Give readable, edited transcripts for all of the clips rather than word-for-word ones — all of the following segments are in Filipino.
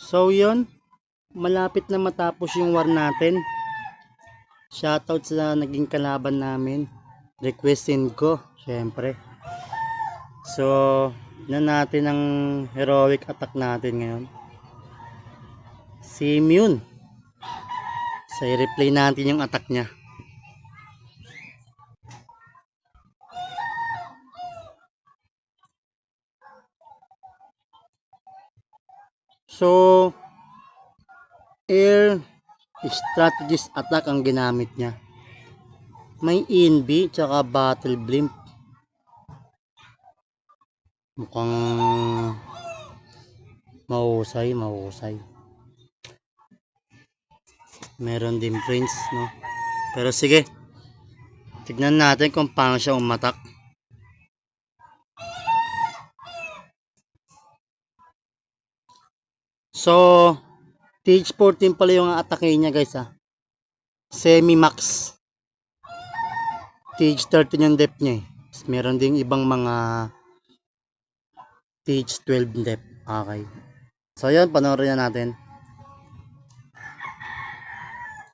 So yun, malapit na matapos yung war natin. Shoutout sa naging kalaban namin. Requestin ko, syempre. So, na natin ang heroic attack natin ngayon. Si Immune. So, i-replay natin yung attack niya. So, air strategist attack ang ginamit niya. May ENB tsaka battle blimp. Mukhang mahusay. Meron din prince, no? Pero sige, tignan natin kung paano siya umatak. So, TH14 pala yung atake niya, guys, ha. Semi-max. TH13 yung depth niya, eh. Meron ding ibang mga TH12 depth. Okay. So, yan, panoorin na natin.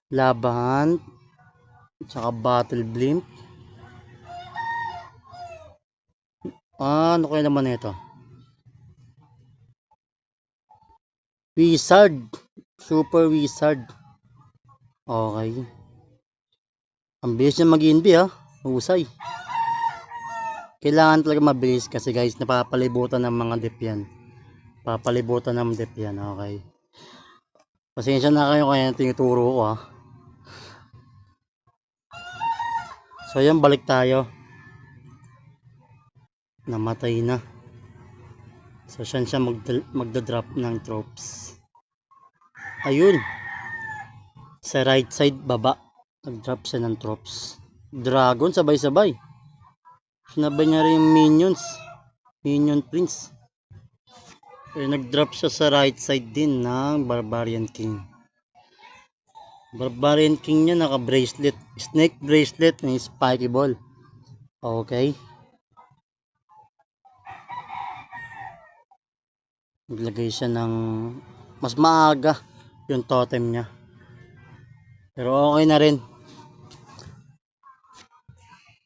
Laban. Tsaka battle blimp. Ano kaya naman ito? Wizard. Super wizard. Okay. Ang bilis niya mag-inbi, ha. Husay. Kailangan talaga mabilis kasi, guys, napapalibutan ng mga dep yan. Papalibutan ng dep yan. Okay. Pasensya na kayo kaya tinuturo ko, ha. So yan, balik tayo. Namatay na. So siya magda-drop ng tropes. Ayun. Sa right side baba, nag-drop siya ng tropes. Dragon sabay-sabay. Sinabay niya rin yung minions. Minion prince. Eh, nag-drop siya sa right side din ng Barbarian King. Barbarian King niya naka-bracelet. Snake bracelet ng spiky ball. Okay. Naglagay siya ng mas maaga yung totem niya. Pero okay na rin.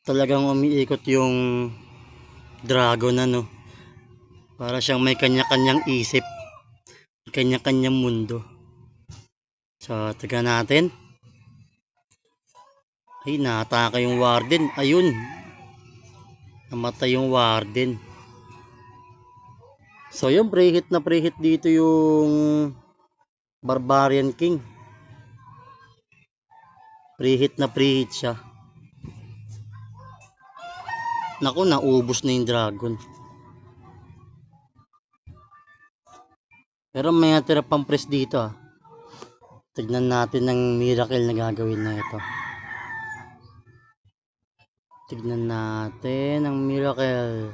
Talagang umiikot yung dragon, ano. Para siyang may kanya-kanyang isip. Kanya-kanyang mundo. So, taga natin. Ay, naatake yung warden. Ayun. Namatay yung warden. So, yung pre-hit na pre-hit dito yung Barbarian King. Pre-hit na pre-hit siya. Naku, naubos na yung dragon. Pero may natira pang press dito, ah. Tignan natin ang miracle na gagawin na ito. Tignan natin ang miracle.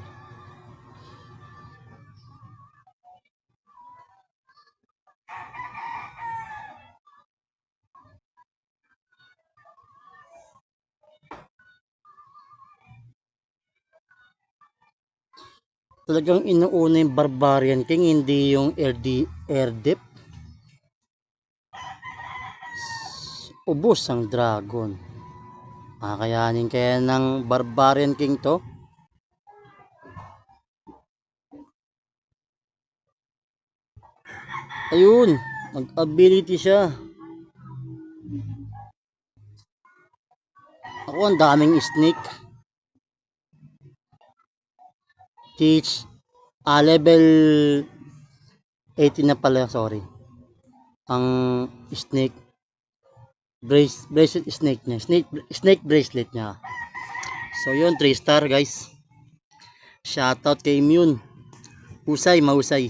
Talagang inuuna yung Barbarian King, hindi yung air dip. Ubos ang dragon. Kakayanin kaya ng Barbarian King to. Ayun, mag-ability siya. Ako, ang daming snake. Teach level 18 na pala, sorry. Ang snake bracelet snake niya. Snake bracelet niya. So yun, 3 star, guys. Shoutout kay Immune. Husay, mahusay.